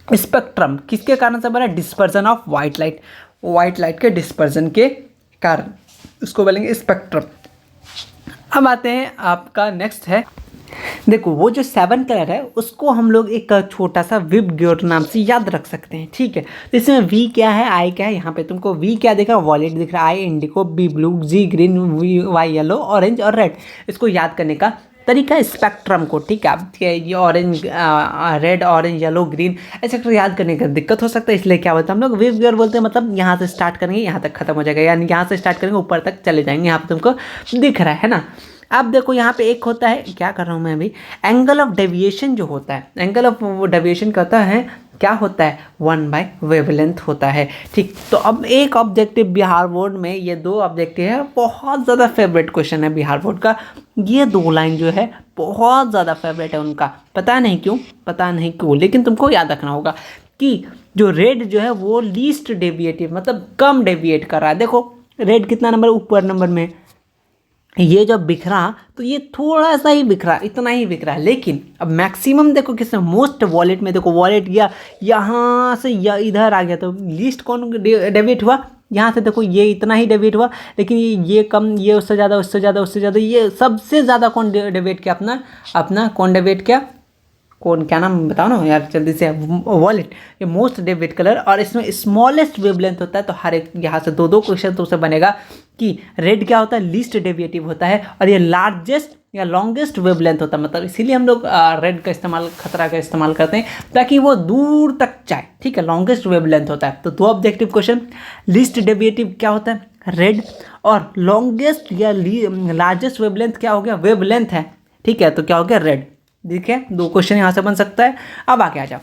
A: स्पेक्ट्रम। किसके कारण से बना, डिस्पर्जन ऑफ व्हाइट लाइट के डिस्पर्जन के कारण, इसको बोलेंगे स्पेक्ट्रम। अब आते हैं आपका नेक्स्ट है, देखो वो जो 7 कलर है उसको हम लोग एक छोटा सा विब ग्योर नाम से याद रख सकते हैं। ठीक है, तो इसमें वी क्या है, आई क्या है, यहाँ पे तुमको वी क्या दिख रहा है, वॉलेट दिख रहा है, I indigo, B blue, G green, V Y yellow, orange और रेड। इसको याद करने का तरीका स्पेक्ट्रम को, ठीक है, ये orange, red, orange, yellow, green, ऐसे करके याद करने का दिक्कत हो सकता है, इसलिए क्या बोलते हैं हम लोग वेव गियर बोलते हैं। मतलब यहाँ से स्टार्ट करेंगे यहाँ तक खत्म हो जाएगा, यानी यहाँ से स्टार्ट करेंगे ऊपर तक चले जाएंगे, यहाँ पे तुमको दिख रहा है ना। अब देखो यहाँ पे एक होता है, क्या कर रहा हूँ मैं अभी, एंगल ऑफ डेविएशन जो होता है, एंगल ऑफ डेविएशन कहता है क्या होता है, 1/वेवलेंथ होता है। ठीक, तो अब एक ऑब्जेक्टिव बिहार बोर्ड में, ये 2 ऑब्जेक्टिव है, बहुत ज़्यादा फेवरेट क्वेश्चन है बिहार बोर्ड का। ये 2 लाइन जो है बहुत ज़्यादा फेवरेट है उनका, पता नहीं क्यों, लेकिन तुमको याद रखना होगा कि जो रेड जो है वो लीस्ट डेविएटिव, मतलब कम डेविएट कर रहा है। देखो रेड कितना नंबर, ऊपर नंबर में, ये जब बिखरा तो ये थोड़ा सा ही बिखरा, इतना ही बिखरा, लेकिन अब मैक्सिमम देखो किसमें, मोस्ट वॉलेट में। देखो वॉलेट गया यहाँ से या इधर आ गया, तो लीस्ट कौन डेविएट हुआ, यहाँ से देखो ये इतना ही डेविएट हुआ, लेकिन ये कम, ये उससे ज़्यादा, ये सबसे ज़्यादा कौन डेविएट किया, अपना कौन डेविएट किया, कौन, क्या नाम बताओ ना यार जल्दी से, वॉलेट, ये मोस्ट डेविएट कलर। और इसमें स्मॉलेस्ट वेवलेंथ होता है, तो हर एक यहाँ से 2 क्वेश्चन तो उसे बनेगा कि रेड क्या होता है, लीस्ट डेविएटिव होता है, और ये लार्जेस्ट या लॉन्गेस्ट वेवलेंथ होता है। मतलब इसीलिए हम लोग रेड का इस्तेमाल, खतरा का इस्तेमाल करते हैं, ताकि वो दूर तक जाए। ठीक है, लॉन्गेस्ट वेवलेंथ होता है। तो 2 ऑब्जेक्टिव क्वेश्चन, लीस्ट डेविएटिव क्या होता है, रेड, और लॉन्गेस्ट या लार्जेस्ट वेवलेंथ क्या हो गया, वेवलेंथ है। ठीक है, तो क्या हो गया, रेड। देखिए 2 क्वेश्चन यहाँ से बन सकता है। अब आगे आ जाओ,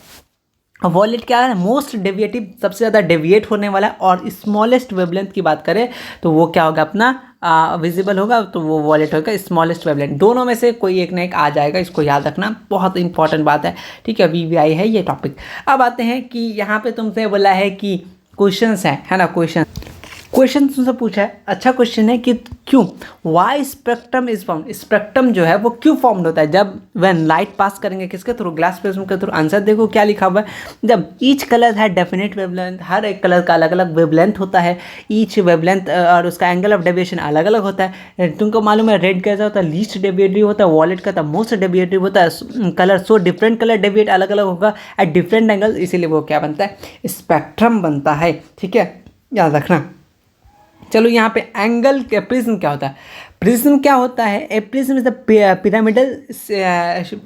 A: वॉलेट क्या है, मोस्ट डेविएटिव, सबसे ज़्यादा डेविएट होने वाला, और स्मॉलेस्ट वेवलेंथ की बात करें तो वो क्या होगा, अपना विजिबल होगा, तो वो वॉलेट होगा स्मॉलेस्ट वेवलेंथ। दोनों में से कोई एक ना एक आ जाएगा, इसको याद रखना, बहुत इंपॉर्टेंट बात है। ठीक है, VVI है ये टॉपिक। अब आते हैं कि यहाँ पे तुमसे बोला है कि क्वेश्चंस है ना, क्वेश्चन तुमसे पूछा है, अच्छा क्वेश्चन है कि क्यों, why spectrum is form, spectrum जो है वो क्यों फॉर्म होता है, जब व्हेन लाइट पास करेंगे किसके थ्रू, ग्लास प्रिज्म के थ्रू। आंसर देखो क्या लिखा हुआ है, जब ईच कलर है डेफिनेट वेवलेंथ, हर एक कलर का अलग अलग वेवलेंथ होता है, ईच वेवलेंथ और उसका एंगल ऑफ डेविएशन अलग अलग होता है। तुमको मालूम है रेड कैसा होता है, लीस्ट डेविएटिव होता है, वॉलेट का मोस्ट डेविएटिव होता है, colour so different colour deviate अलग अलग होगा एट डिफरेंट एंगल, इसीलिए वो क्या बनता है, स्पेक्ट्रम बनता है। ठीक है, याद रखना। चलो यहाँ पे एंगल के प्रिज्म क्या होता है, प्रिज्म क्या होता है, a prism is the pyramidal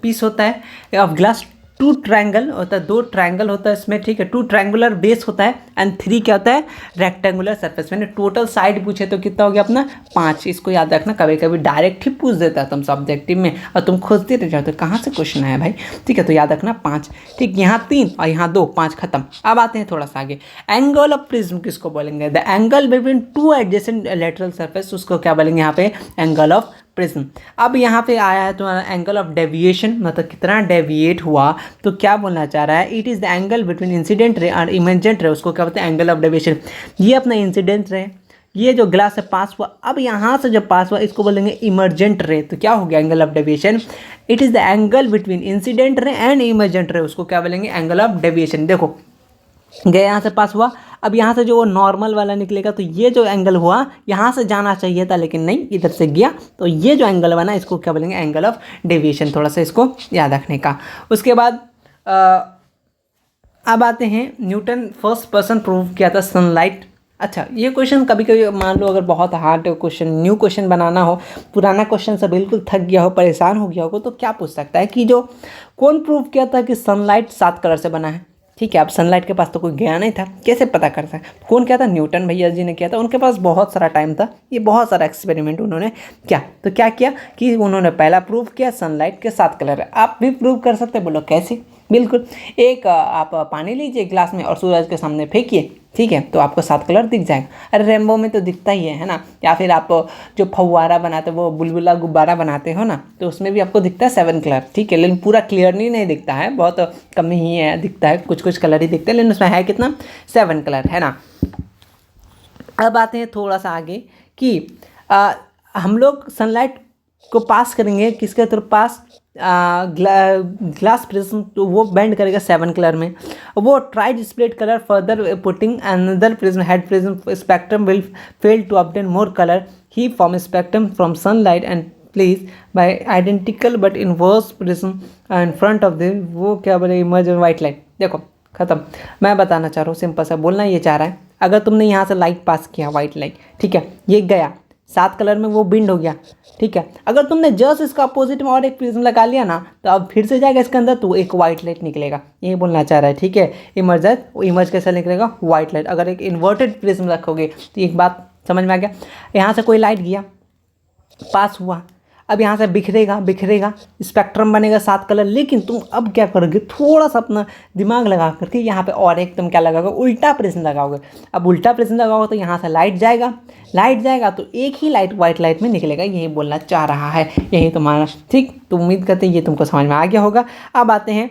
A: piece होता है ऑफ ग्लास टू ट्रायंगल होता है, 2 ट्रायंगल होता है इसमें, ठीक है। 2 ट्रायंगुलर बेस होता है एंड 3 क्या होता है, रेक्टेंगुलर सरफेस। मैंने टोटल साइड पूछे तो कितना हो गया अपना 5। इसको याद रखना, कभी कभी डायरेक्ट ही पूछ देता है तुम सब्जेक्टिव में और तुम खोजते रह जाओ तो कहाँ से क्वेश्चन आया भाई, ठीक है। तो याद रखना 5, ठीक। यहाँ 3 और यहाँ 2, 5 खत्म। अब आते हैं थोड़ा सा आगे। एंगल ऑफ प्रिज्म किसको बोलेंगे, the angle between 2 adjacent lateral surface, उसको क्या बोलेंगे यहाँ पे, एंगल ऑफ प्रिज्म। अब यहाँ पे आया है तुम्हारा एंगल ऑफ डेविएशन, मतलब कितना डेविएट हुआ, तो क्या बोलना चाह रहा है, it is the angle between incident ray और इमेजेंट रे, उसको क्या बोलते हैं, एंगल ऑफ डेविएशन। ये अपना इंसिडेंट रे, ये जो ग्लास से पास हुआ, अब यहाँ से जब पास हुआ इसको बोलेंगे इमर्जेंट रे, तो क्या हो गया angle of deviation, it is the angle between incident ray and emergent रे, उसको क्या बोलेंगे, एंगल ऑफ डेविएशन। देखो गया यहाँ से पास हुआ, अब यहाँ से जो वो नॉर्मल वाला निकलेगा, तो ये जो एंगल हुआ यहाँ से जाना चाहिए था लेकिन नहीं, इधर से गया, तो ये जो एंगल बना इसको क्या बोलेंगे, एंगल ऑफ डेविएशन। थोड़ा सा इसको याद रखने का। उसके बाद अब आते हैं, न्यूटन फर्स्ट पर्सन प्रूव किया था सनलाइट। अच्छा, ये क्वेश्चन कभी कभी मान लो अगर बहुत हार्ड क्वेश्चन, न्यू क्वेश्चन बनाना हो, पुराना क्वेश्चन से बिल्कुल थक गया हो, परेशान हो गया हो, तो क्या पूछ सकता है कि जो कौन प्रूव किया था कि सनलाइट 7 कलर से बना है, ठीक है। अब सनलाइट के पास तो कोई गया नहीं था, कैसे पता कर सकते, कौन किया था, न्यूटन भैया जी ने किया था। उनके पास बहुत सारा टाइम था, ये बहुत सारा एक्सपेरिमेंट उन्होंने किया। तो क्या किया कि उन्होंने पहला प्रूव किया सनलाइट के 7 कलर है। आप भी प्रूव कर सकते, बोलो कैसे, बिल्कुल। एक आप पानी लीजिए ग्लास में और सूरज के सामने फेंकिए, ठीक है, तो आपको 7 कलर दिख जाएगा। अरे रेनबो में तो दिखता ही है ना। या फिर आप जो फव्वारा बनाते हो, वो बुलबुला गुब्बारा बनाते हो ना, तो उसमें भी आपको दिखता है 7 कलर, ठीक है। लेकिन पूरा क्लियरली नहीं दिखता है, बहुत कम ही है, दिखता है, कुछ कुछ कलर ही दिखते हैं, लेकिन उसमें है कितना, 7 कलर, है ना। अब आते हैं थोड़ा सा आगे कि हम लोग सनलाइट को पास करेंगे किसके थ्रू, पास ग्लास प्रिज्म, तो वो बेंड करेगा 7 कलर में। वो tried split colour further putting another prism head prism spectrum will fail to obtain more colour, he form spectrum from sunlight and please by identical but inverse prism in front of the, वो क्या बोले, इमर्ज वाइट लाइट। देखो खत्म। मैं बताना चाह रहा हूँ, सिंपल सा बोलना ये चाह रहा है, अगर तुमने यहाँ से लाइट पास किया, वाइट लाइट, ठीक है, ये गया 7 कलर में, वो बिंड हो गया, ठीक है। अगर तुमने जस्ट इसका अपोजिट में और एक प्रिज्म लगा लिया ना, तो अब फिर से जाएगा इसके अंदर, तो एक वाइट लाइट निकलेगा, यही बोलना चाह रहा है, ठीक है। इमर्ज कैसे निकलेगा, वाइट लाइट। अगर एक इन्वर्टेड प्रिज्म रखोगे तो एक बात समझ में आ गया, यहाँ से कोई लाइट गया, पास हुआ, अब यहाँ से बिखरेगा स्पेक्ट्रम बनेगा 7 कलर। लेकिन तुम अब क्या करोगे, थोड़ा सा अपना दिमाग लगा करके यहाँ पे और एक तुम क्या लगाओगे, उल्टा प्रिज्म लगाओगे। अब उल्टा प्रिज्म लगाओगे तो यहाँ से लाइट जाएगा तो एक ही लाइट वाइट लाइट में निकलेगा, यही बोलना चाह रहा है, यही तुम्हारा, ठीक। तो उम्मीद करते हैं ये तुमको समझ में आ गया होगा। अब आते हैं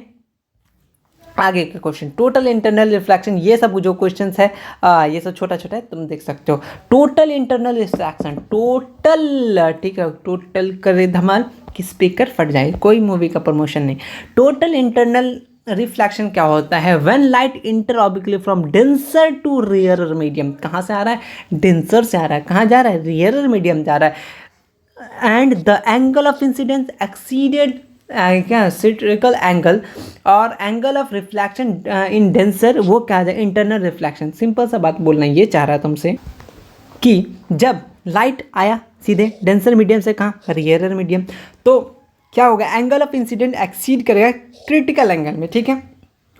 A: आगे का क्वेश्चन, टोटल इंटरनल रिफ्लेक्शन। ये सब जो क्वेश्चंस है ये सब छोटा छोटा है, तुम देख सकते हो। टोटल इंटरनल रिफ्लेक्शन, टोटल, ठीक है, टोटल करे धमाल कि स्पीकर फट जाए, कोई मूवी का प्रमोशन नहीं। टोटल इंटरनल रिफ्लेक्शन क्या होता है, when light enter obliquely from denser to rarer medium. कहाँ से आ रहा है, डेंसर से आ रहा है, कहाँ जा रहा है, रेयरर मीडियम जा रहा है। And the angle of incidence exceeded क्या सिट्रिकल एंगल, और angle of reflection in denser, वो क्या है, इंटरनल रिफ्लेक्शन। सिंपल सा बात बोलना ये चाह रहा है तुमसे कि जब लाइट आया सीधे डेंसर मीडियम से कहाँ, रेयरर मीडियम, तो क्या होगा, एंगल ऑफ इंसिडेंट एक्सीड करेगा क्रिटिकल एंगल में, ठीक है।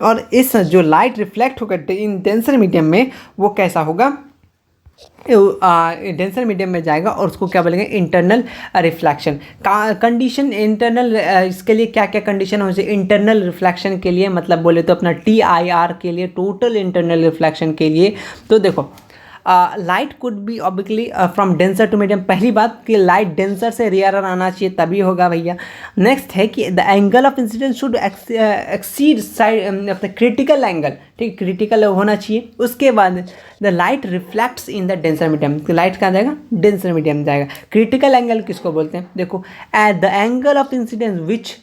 A: और इस जो लाइट रिफ्लेक्ट होगा इन डेंसर मीडियम में, वो कैसा होगा, डेंसर मीडियम में जाएगा और उसको क्या बोलेंगे, इंटरनल रिफ्लेक्शन। कंडीशन इंटरनल, इसके लिए क्या क्या कंडीशन हो जाए इंटरनल रिफ्लेक्शन के लिए, मतलब बोले तो अपना TIR के लिए, टोटल इंटरनल रिफ्लेक्शन के लिए। तो देखो light could be obliquely from denser to medium. पहली बात कि लाइट डेंसर से रेयरर आना चाहिए, तभी होगा भैया। नेक्स्ट है कि the angle of incidence should exceed side of the critical angle, ठीक, क्रिटिकल होना चाहिए। उसके बाद the light reflects in the denser medium, light कहाँ जाएगा, डेंसर मीडियम जाएगा। क्रिटिकल एंगल किसको बोलते हैं, देखो, at the angle of incidence which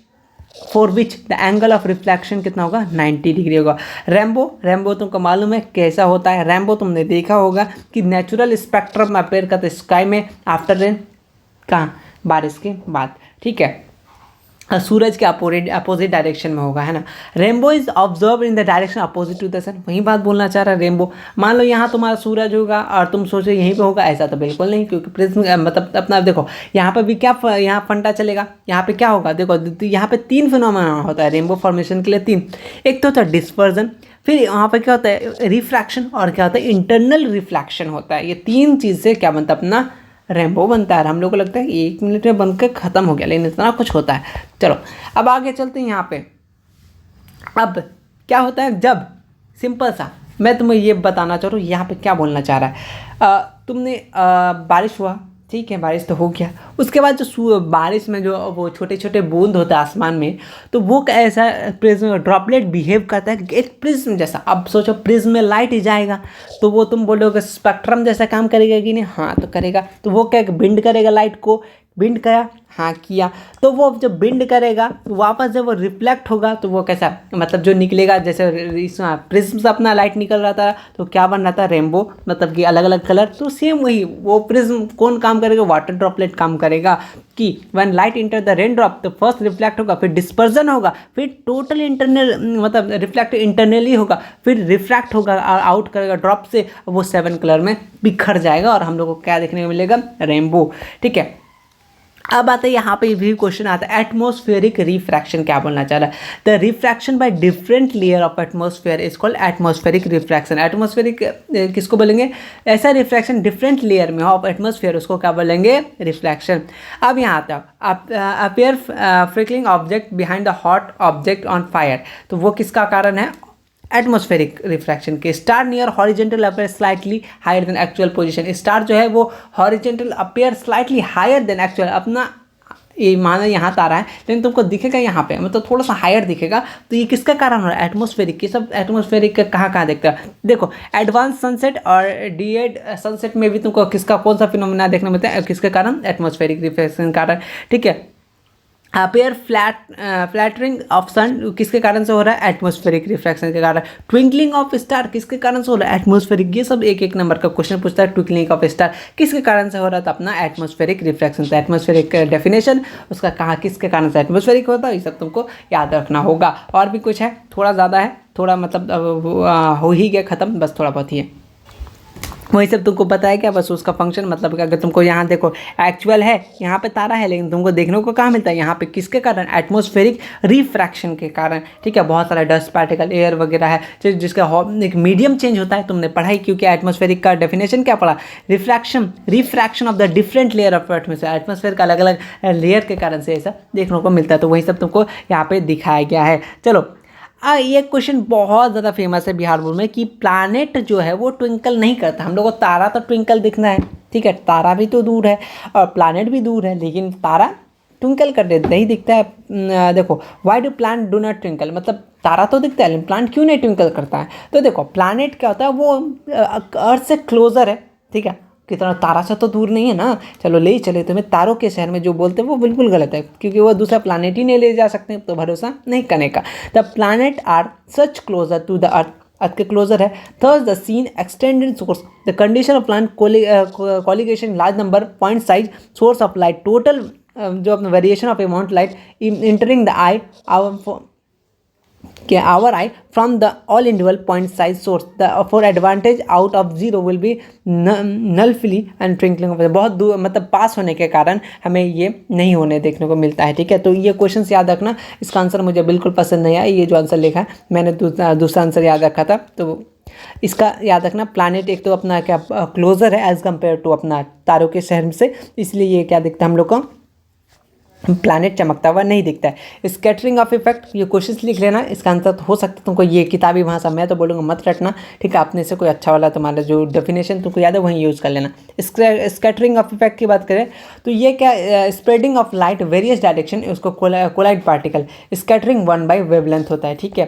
A: for which the angle of reflection कितना होगा, 90 डिग्री होगा। रैम्बो तुमको मालूम है कैसा होता है, रैम्बो तुमने देखा होगा कि नेचुरल स्पेक्ट्रम अपेयर करता है स्काई में आफ्टर रेन, कहाँ, बारिश के बाद, ठीक है। सूरज के अपोजिट डायरेक्शन में होगा, है ना। Rainbow is observe in the direction opposite to the sun, वही बात बोलना चाह रहा है रेनबो। मान लो यहाँ तुम्हारा सूरज होगा और तुम सोचो यहीं पे होगा, ऐसा तो बिल्कुल नहीं, क्योंकि प्रिज्म मतलब अपना देखो यहाँ पे भी क्या यहाँ फंडा चलेगा, यहाँ पे क्या होगा, देखो यहाँ पे 3 फिनोमेना होता है रेनबो फॉर्मेशन के लिए, 3। एक तो होता है डिस्पर्जन, फिर वहाँ पे क्या होता है रिफ्रैक्शन, और क्या होता है इंटरनल रिफ्लेक्शन होता है। ये 3 चीज़ से क्या बनता है अपना रेनबो बनता है। हम लोग को लगता है कि 1 मिनट में बनकर ख़त्म हो गया, लेकिन इतना कुछ होता है। चलो अब आगे चलते हैं यहाँ पे। अब क्या होता है जब, सिंपल सा मैं तुम्हें ये बताना चाह रहा हूँ यहाँ पे क्या बोलना चाह रहा है। तुमने बारिश हुआ, ठीक है, बारिश तो हो गया, उसके बाद जो बारिश में जो वो छोटे छोटे बूंद होता है आसमान में, तो वो ऐसा प्रिज्म ड्रॉपलेट बिहेव करता है एक प्रिज्म जैसा। अब सोचो प्रिज्म में लाइट ही जाएगा तो वो तुम बोलोगे स्पेक्ट्रम जैसा काम करेगा कि नहीं, हाँ तो करेगा। तो वो क्या बिंड करेगा लाइट को, बिंड करा, हाँ किया, तो वो जब बिंड करेगा वापस जब वो रिफ्लेक्ट होगा तो वो कैसा, मतलब जो निकलेगा, जैसे प्रिज्म से अपना लाइट निकल रहा था तो क्या बन रहा था रेनबो, मतलब कि अलग अलग कलर। तो सेम वही वो प्रिज्म कौन काम करेगा, वाटर ड्रॉपलेट काम करेगा कि when light enter the rain drop तो फर्स्ट रिफ्लेक्ट होगा, फिर डिस्पर्जन होगा, फिर टोटल इंटरनल मतलब रिफ्लेक्ट इंटरनली होगा, फिर रिफ्रैक्ट होगा और आउट करेगा ड्रॉप से, वो 7 कलर में बिखर जाएगा और हम लोग को क्या देखने को मिलेगा, रेनबो। ठीक है, अब आता है यहाँ पे भी क्वेश्चन आता है एटमॉस्फेरिक रिफ्रैक्शन क्या बोलना चाह रहा है। The refraction by different layer of atmosphere is called atmospheric refraction. Atmospheric किसको बोलेंगे, ऐसा रिफ्रैक्शन डिफरेंट लेयर में ऑफ एटमॉस्फेयर, उसको क्या बोलेंगे, रिफ्लेक्शन। अब यहाँ आता है appear flickering object behind the hot object on fire, तो वो किसका कारण है, एटमॉस्फेरिक रिफ्रैक्शन के। Star near horizontal appear slightly higher than actual position, star जो है वो horizontal appear slightly higher than actual, अपना ये माना यहाँ तारा है लेकिन तुमको दिखेगा यहाँ पे मतलब थोड़ा सा हायर दिखेगा, तो ये किसका कारण हो रहा है, एटमॉस्फेरिक। ये सब एटमॉस्फेरिक का कहाँ कहाँ देखता है, देखो एडवांस सनसेट और डीएड सनसेट में भी तुमको किसका कौन सा फिनोमेना देखने मिलता है, किसके कारण, एटमॉस्फेरिक रिफ्रैक्शन कारण। ठीक है, अपेयर फ्लैटरिंग ऑफ सन किसके कारण से हो रहा है, एटमॉस्फेरिक रिफ्रैक्शन के कारण। ट्विंकलिंग ऑफ स्टार किसके कारण से हो रहा है, एटमॉस्फेरिक। ये सब एक एक नंबर का क्वेश्चन पूछता है। ट्विंकलिंग ऑफ स्टार किसके कारण से हो रहा है, तो अपना एटमॉस्फेरिक रिफ्रैक्शन। तो एटमॉस्फेरिक डेफिनेशन उसका कहाँ किसके कारण से एटमॉस्फेरिक होता है, ये सब तुमको याद रखना होगा। और भी कुछ है, थोड़ा ज़्यादा है, थोड़ा मतलब हो ही गया ख़त्म, बस थोड़ा बहुत ही है, वही सब तुमको पता है क्या, बस उसका फंक्शन मतलब कि अगर तुमको यहाँ देखो एक्चुअल है, यहाँ पे तारा है, लेकिन तुमको देखने को कहाँ मिलता है, यहाँ पे किसके कारण, एटमॉस्फेरिक रिफ्रैक्शन के कारण। ठीक है, बहुत सारा डस्ट पार्टिकल एयर वगैरह है जिसका एक मीडियम चेंज होता है, तुमने पढ़ाई, क्योंकि एटमॉस्फेरिक का डेफिनेशन क्या पढ़ा, refraction of the different layer of atmosphere, atmosphere का अलग अलग लेयर के कारण से ऐसा देखने को मिलता है। तो वही सब तुमको यहाँ पे दिखाया गया है। चलो ये क्वेश्चन बहुत ज़्यादा फेमस है बिहार बोर्ड में कि प्लैनेट जो है वो ट्विंकल नहीं करता। हम लोग को तारा तो ट्विंकल दिखना है, ठीक है, तारा भी तो दूर है और प्लैनेट भी दूर है, लेकिन तारा ट्विंकल कर नहीं दिखता है। देखो why do planet do not twinkle, मतलब तारा तो दिखता है लेकिन प्लैनेट क्यों नहीं ट्विंकल करता है। तो देखो प्लैनेट क्या होता है, वो अर्थ से क्लोजर है, ठीक है, कितना तारा से तो दूर नहीं है ना। चलो ले ही चले, तुम्हें तारों के शहर में जो बोलते हैं वो बिल्कुल गलत है, क्योंकि वो दूसरा प्लानट ही नहीं ले जा सकते, तो भरोसा नहीं करने का। The planet are such closer to the earth, earth के क्लोजर है। Thus the seen extended source, the condition of planet collection large number point size source of light, total जो अपना variation of amount light entering the eye our eye from the all individual point size source, the for advantage out of zero will be nullly and twinkling of, बहुत दूर मतलब पास होने के कारण हमें ये नहीं होने देखने को मिलता है। ठीक है, तो ये क्वेश्चन याद रखना। इसका आंसर मुझे बिल्कुल पसंद नहीं आया, ये जो आंसर लिखा है मैंने दूसरा आंसर याद रखा था, तो इसका याद रखना। प्लैनेट एक तो अपना क्या क्लोजर है एज कम्पेयर टू अपना तारों के शहर से, इसलिए ये क्या दिखता है हम लोग को, प्लैनेट चमकता हुआ नहीं दिखता है। स्कैटरिंग ऑफ इफेक्ट, ये क्वेश्चन लिख लेना, इसका आंसर तो हो सकता है तुमको ये किताबी भाषा, मैं तो बोलूँगा मत रटना, ठीक है, अपने से कोई अच्छा वाला तुम्हारा जो डेफिनेशन तुमको याद है वहीं यूज़ कर लेना। स्कैटरिंग ऑफ इफेक्ट की बात करें तो ये क्या, spreading of light various direction, उसको कोलाइड पार्टिकल, स्कैटरिंग 1/, वेवलेंथ होता है। ठीक है,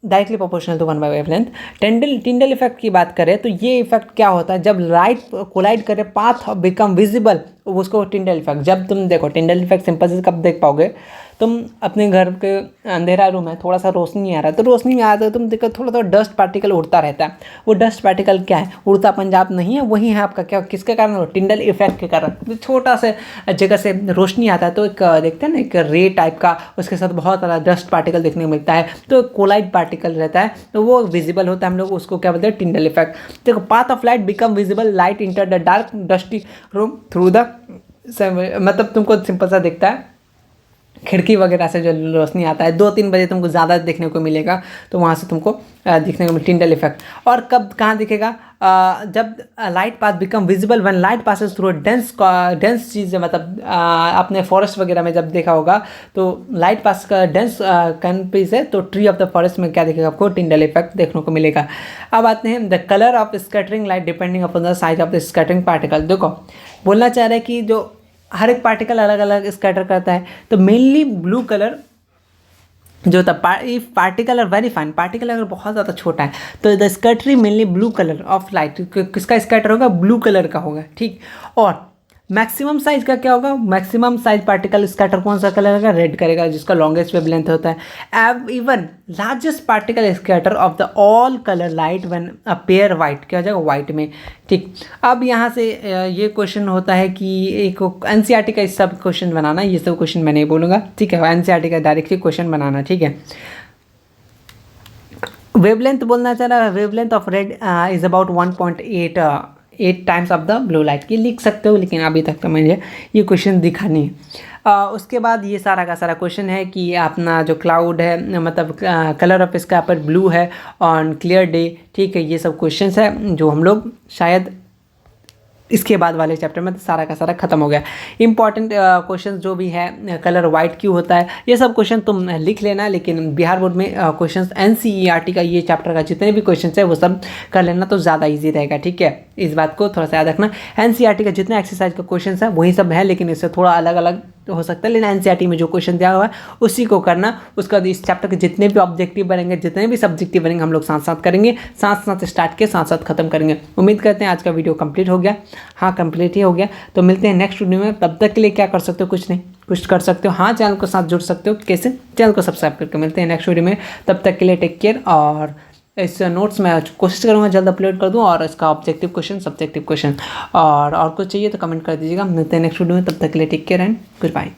A: directly proportional to 1/, wavelength. Tyndall effect की बात करें तो ये इफेक्ट क्या होता है, जब लाइट कोलाइड करे पाथ बिकम विजिबल उसको टिंडल इफेक्ट, जब तुम देखो टिंडल इफेक्ट सिंपल से कब देख पाओगे, तुम अपने घर के अंधेरा रूम है, थोड़ा सा रोशनी आ रहा है, तो रोशनी में आता है तुम देखो थोड़ा थोड़ा डस्ट पार्टिकल उड़ता रहता है। वो डस्ट पार्टिकल क्या है, उड़ता पंजाब नहीं है, वही है आपका क्या, किसके कारण, टिंडल इफेक्ट के कारण। तो छोटा से जगह से रोशनी आता है तो एक देखते हैं ना एक रे टाइप का, उसके साथ बहुत सारा डस्ट पार्टिकल देखने को मिलता है, तो कोलाइट पार्टिकल रहता है, तो वो विजिबल होता है, हम लोग उसको क्या बोलते हैं, टिंडल इफेक्ट। देखो path of light become visible, light enter the dark dusty room through the, मतलब तुमको सिंपल सा दिखता है, खिड़की वगैरह से जो रोशनी आता है 2-3 बजे तुमको ज़्यादा देखने को मिलेगा, तो वहाँ से तुमको दिखने को मिले टिंडल इफेक्ट। और कब कहाँ दिखेगा, जब light path become visible when light passes through dense चीज़, मतलब आपने फॉरेस्ट वगैरह में जब देखा होगा तो लाइट पास का डेंस कैनपी से, तो ट्री ऑफ द फॉरेस्ट में क्या दिखेगा आपको, टिंडल इफेक्ट देखने को मिलेगा। अब आते हैं the colour of scattering light depending upon the size of the scattering particle. देखो बोलना चाह रहे हैं कि जो हर एक पार्टिकल अलग अलग स्कैटर करता है, तो मेनली ब्लू कलर जो होता है, particle are very fine, particle अगर बहुत ज़्यादा छोटा है तो the scatter mainly blue colour of light, किसका स्कैटर होगा, ब्लू कलर का होगा, ठीक। और मैक्सिमम साइज का क्या होगा, मैक्सिमम साइज पार्टिकल स्कैटर कौन सा कलर का, रेड करेगा, जिसका लॉन्गेस्ट वेवलेंथ होता है। Even largest particle scatter of the all colour light when appear white, क्या हो जाएगा, वाइट में, ठीक। अब यहाँ से ये क्वेश्चन होता है कि एक एनसीईआरटी का सब क्वेश्चन बनाना, ये सब क्वेश्चन मैं नहीं बोलूँगा, ठीक है, एनसीईआरटी का डायरेक्टली क्वेश्चन बनाना, ठीक है। वेवलेंथ बोलना चाह रहा है, wavelength of red is about 1.8 times of the blue light, ये लिख सकते हो, लेकिन अभी तक तो मुझे ये क्वेश्चन दिखा नहीं है। उसके बाद ये सारा का सारा क्वेश्चन है कि अपना जो क्लाउड है, मतलब कलर ऑफ इसका पर ब्लू है ऑन क्लियर डे, ठीक है, ये सब क्वेश्चंस है जो हम लोग शायद इसके बाद वाले चैप्टर में सारा का सारा खत्म हो गया। इंपॉर्टेंट क्वेश्चन जो भी है, कलर वाइट क्यों होता है, ये सब क्वेश्चन तुम लिख लेना, लेकिन बिहार बोर्ड में क्वेश्चन एनसीईआरटी का ये चैप्टर का जितने भी क्वेश्चन है वो सब कर लेना, तो ज़्यादा ईजी रहेगा, ठीक है। इस बात को थोड़ा सा याद रखना, एनसीईआरटी का जितना एक्सरसाइज का क्वेश्चन है वही सब है, लेकिन इससे थोड़ा अलग अलग हो सकता है, लेकिन एनसीईआरटी में जो क्वेश्चन दिया हुआ है उसी को करना। उसका इस चैप्टर के जितने भी ऑब्जेक्टिव बनेंगे, जितने भी सब्जेक्टिव बनेंगे, हम लोग साथ साथ करेंगे, साथ साथ स्टार्ट के साथ साथ खत्म करेंगे। उम्मीद करते हैं आज का वीडियो कंप्लीट हो गया, हाँ कंप्लीट ही हो गया। तो मिलते हैं नेक्स्ट वीडियो में, तब तक के लिए क्या कर सकते हो, कुछ नहीं, कुछ कर सकते हो, हाँ चैनल को साथ जुड़ सकते हो, कैसे, चैनल को सब्सक्राइब करके। मिलते हैं नेक्स्ट वीडियो में, तब तक के लिए टेक केयर। और इस नोट्स में कोशिश करूँगा जल्द अपलोड कर दूँ, और इसका ऑब्जेक्टिव क्वेश्चन, सब्जेक्टिव क्वेश्चन और कुछ चाहिए तो कमेंट कर दीजिएगा। मिलते हैं नेक्स्ट वीडियो में, तब तक के लिए take care and good bye.